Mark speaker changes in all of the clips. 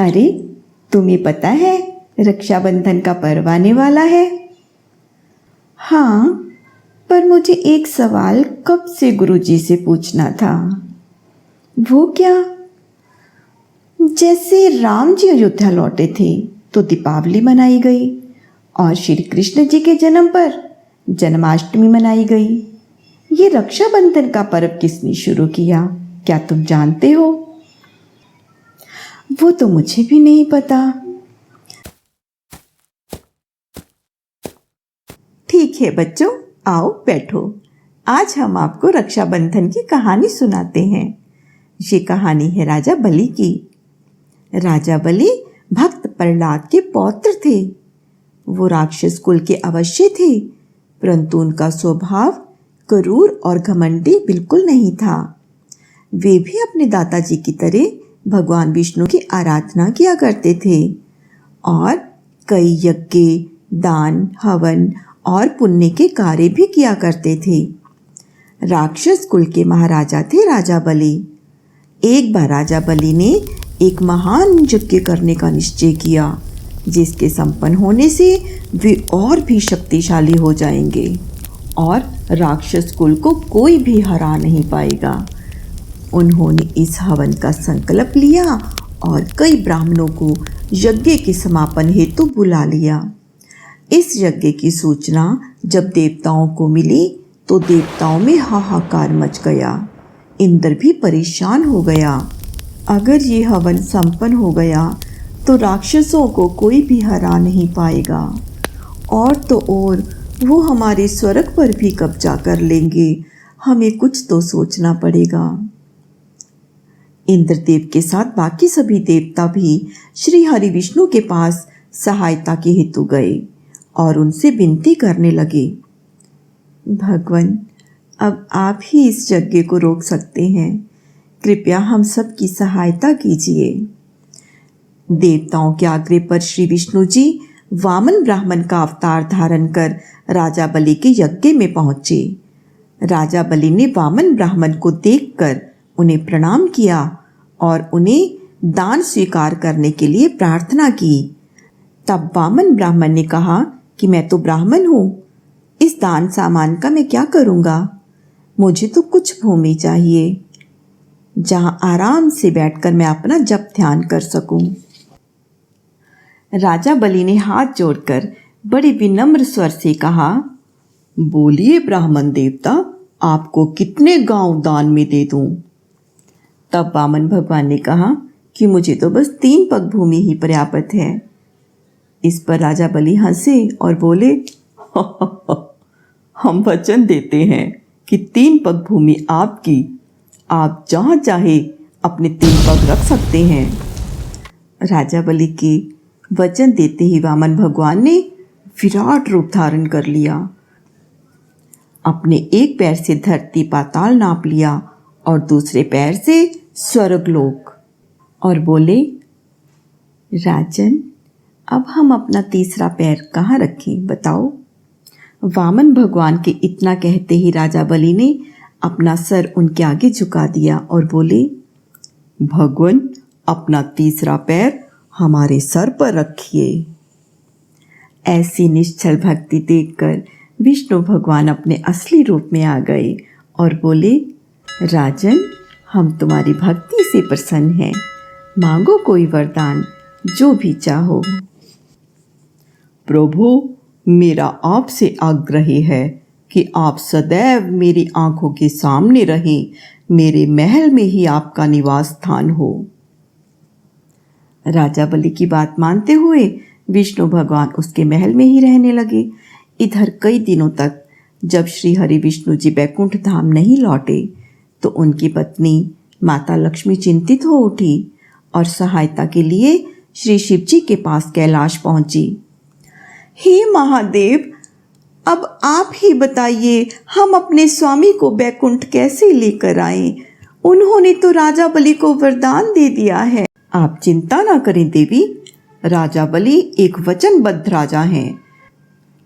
Speaker 1: अरे, तुम्हें पता है रक्षाबंधन का पर्व आने वाला है? हाँ, पर मुझे एक सवाल कब से गुरुजी से पूछना था। वो क्या? जैसे राम जी अयोध्या लौटे थे तो दीपावली मनाई गई और श्री कृष्ण जी के जन्म पर जन्माष्टमी मनाई गई। ये रक्षाबंधन का पर्व किसने शुरू किया, क्या तुम जानते हो? वो तो मुझे भी नहीं पता। ठीक है बच्चों, आओ बैठो। आज हम आपको रक्षाबंधन की कहानी सुनाते हैं। ये कहानी है राजा बलि की। राजा बलि भक्त प्रहलाद के पौत्र थे। वो राक्षस कुल के अवश्य थे, परंतु उनका स्वभाव क्रूर और घमंडी बिल्कुल नहीं था। वे भी अपने दादाजी की तरह भगवान विष्णु की आराधना किया करते थे और कई यज्ञ, दान, हवन और पुण्य के कार्य भी किया करते थे। राक्षस कुल के महाराजा थे राजा बलि। एक बार राजा बलि ने एक महान यज्ञ करने का निश्चय किया, जिसके संपन्न होने से वे और भी शक्तिशाली हो जाएंगे और राक्षस कुल को कोई भी हरा नहीं पाएगा। उन्होंने इस हवन का संकल्प लिया और कई ब्राह्मणों को यज्ञ के समापन हेतु बुला लिया। इस यज्ञ की सूचना जब देवताओं को मिली तो देवताओं में हाहाकार मच गया। इंद्र भी परेशान हो गया। अगर ये हवन संपन्न हो गया तो राक्षसों को कोई भी हरा नहीं पाएगा और तो और वो हमारे स्वर्ग पर भी कब्जा कर लेंगे। हमें कुछ तो सोचना पड़ेगा। इंद्रदेव के साथ बाकी सभी देवता भी श्री हरि विष्णु के पास सहायता के हेतु गए और उनसे विनती करने लगे, भगवान, अब आप ही इस यज्ञ को रोक सकते हैं। कृपया हम सब की सहायता कीजिए। देवताओं के आग्रह पर श्री विष्णु जी वामन ब्राह्मण का अवतार धारण कर राजा बलि के यज्ञ में पहुंचे। राजा बलि ने वामन ब्राह्मण को देखकर उन्हें प्रणाम किया और उन्हें दान स्वीकार करने के लिए प्रार्थना की। तब वामन ब्राह्मण ने कहा कि मैं तो ब्राह्मण हूँ, इस दान सामान का मैं क्या करूँगा? मुझे तो कुछ भूमि चाहिए जहाँ आराम से बैठकर मैं अपना जप ध्यान कर सकूं। राजा बलि ने हाथ जोड़कर बड़े विनम्र स्वर से कहा, बोलिए ब्राह्मण देवता, आपको कितने गांव दान में दे दूं? तब वामन भगवान ने कहा कि मुझे तो बस 3 पग भूमि ही पर्याप्त है। इस पर राजा बलि हंसे और बोले, हम वचन देते हैं कि 3 पग भूमि आपकी, आप जहाँ चाहे अपने 3 पग रख सकते हैं। राजा बलि के वचन देते ही वामन भगवान ने विराट रूप धारण कर लिया। अपने एक पैर से धरती पाताल नाप लिया और दूसरे पैर से स्वर्गलोक और बोले, राजन, अब हम अपना तीसरा पैर कहाँ रखें, बताओ? वामन भगवान के इतना कहते ही राजा बलि ने अपना सर उनके आगे झुका दिया और बोले, भगवान, अपना तीसरा पैर हमारे सर पर रखिए। ऐसी निश्चल भक्ति देखकर विष्णु भगवान अपने असली रूप में आ गए और बोले, राजन, हम तुम्हारी भक्ति से प्रसन्न हैं, मांगो कोई वरदान, जो भी चाहो। प्रभु, मेरा आपसे आग्रह है कि आप सदैव मेरी आंखों के सामने रहें, मेरे महल में ही आपका निवास स्थान हो। राजा बलि की बात मानते हुए विष्णु भगवान उसके महल में ही रहने लगे। इधर कई दिनों तक जब श्री हरि विष्णु जी बैकुंठ धाम नहीं लौटे तो उनकी पत्नी माता लक्ष्मी चिंतित हो उठी और सहायता के लिए श्री शिव जी के पास कैलाश पहुंची। हे महादेव, अब आप ही बताइए, हम अपने स्वामी को बैकुंठ कैसे लेकर आएं? उन्होंने तो राजा बलि को वरदान दे दिया है। आप चिंता ना करें देवी, राजा बलि एक वचनबद्ध राजा हैं।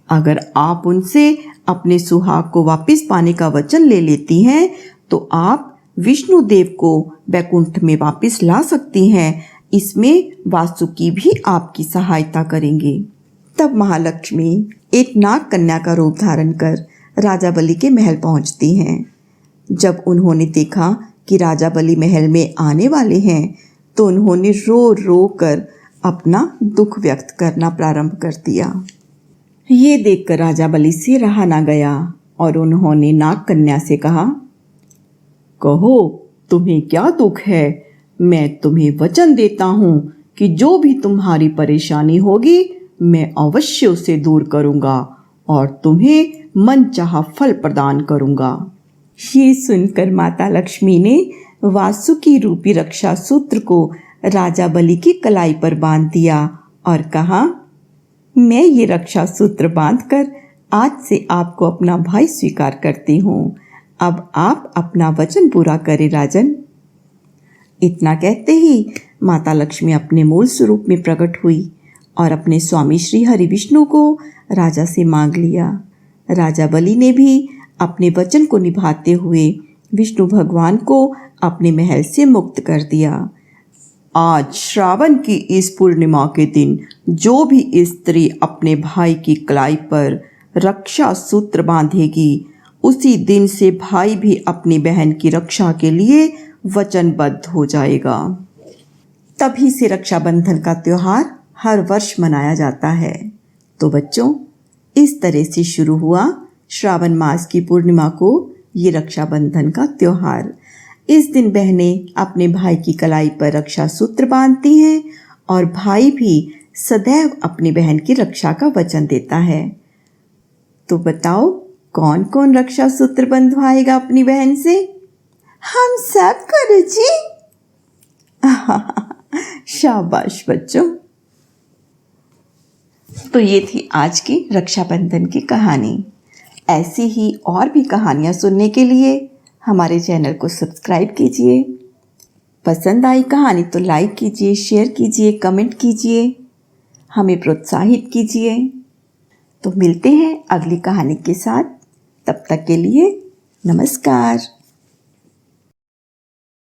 Speaker 1: अगर आप उनसे अपने सुहाग को वापस पाने का वचन ले लेती हैं तो आप विष्णु देव को बैकुंठ में वापस ला सकती हैं। इसमें वासुकी भी आपकी सहायता करेंगे। तब महालक्ष्मी एक नाग कन्या का रूप धारण कर राजा बलि के महल पहुंचती हैं। जब उन्होंने देखा कि राजा बलि महल में आने वाले हैं तो उन्होंने रो रो कर अपना दुख व्यक्त करना प्रारंभ कर दिया। ये देखकर राजा बलि से रहा ना गया और उन्होंने नाग कन्या से कहा, कहो तुम्हें क्या दुख है? मैं तुम्हें वचन देता हूँ कि जो भी तुम्हारी परेशानी होगी मैं अवश्य उसे दूर करूँगा और तुम्हें मनचाहा फल प्रदान करूँगा। ये सुनकर माता लक्ष्मी ने वासुकी रूपी रक्षा सूत्र को राजा बलि की कलाई पर बांध दिया और कहा, मैं ये रक्षा सूत्र बांधकर आज से आपको अपना भाई स्वीकार करती हूँ। अब आप अपना वचन पूरा करें राजन। इतना कहते ही माता लक्ष्मी अपने मूल स्वरूप में प्रकट हुई और अपने स्वामी श्री हरि विष्णु को राजा से मांग लिया। राजा बलि ने भी अपने वचन को निभाते हुए विष्णु भगवान को अपने महल से मुक्त कर दिया। आज श्रावण की इस पूर्णिमा के दिन जो भी स्त्री अपने भाई की कलाई पर रक्षा सूत्र बांधेगी उसी दिन से भाई भी अपनी बहन की रक्षा के लिए वचनबद्ध हो जाएगा। तभी से रक्षाबंधन का त्योहार हर वर्ष मनाया जाता है। तो बच्चों, इस तरह से शुरू हुआ श्रावण मास की पूर्णिमा को ये रक्षाबंधन का त्योहार। इस दिन बहनें अपने भाई की कलाई पर रक्षा सूत्र बांधती हैं और भाई भी सदैव अपनी बहन की रक्षा का वचन देता है। तो बताओ कौन कौन रक्षा सूत्र बंधवाएगा अपनी बहन से? हम सब गुरुजी। शाबाश बच्चों। तो ये थी आज की रक्षाबंधन की कहानी। ऐसी ही और भी कहानियाँ सुनने के लिए हमारे चैनल को सब्सक्राइब कीजिए। पसंद आई कहानी तो लाइक कीजिए, शेयर कीजिए, कमेंट कीजिए, हमें प्रोत्साहित कीजिए। तो मिलते हैं अगली कहानी के साथ। तब तक के लिए नमस्कार।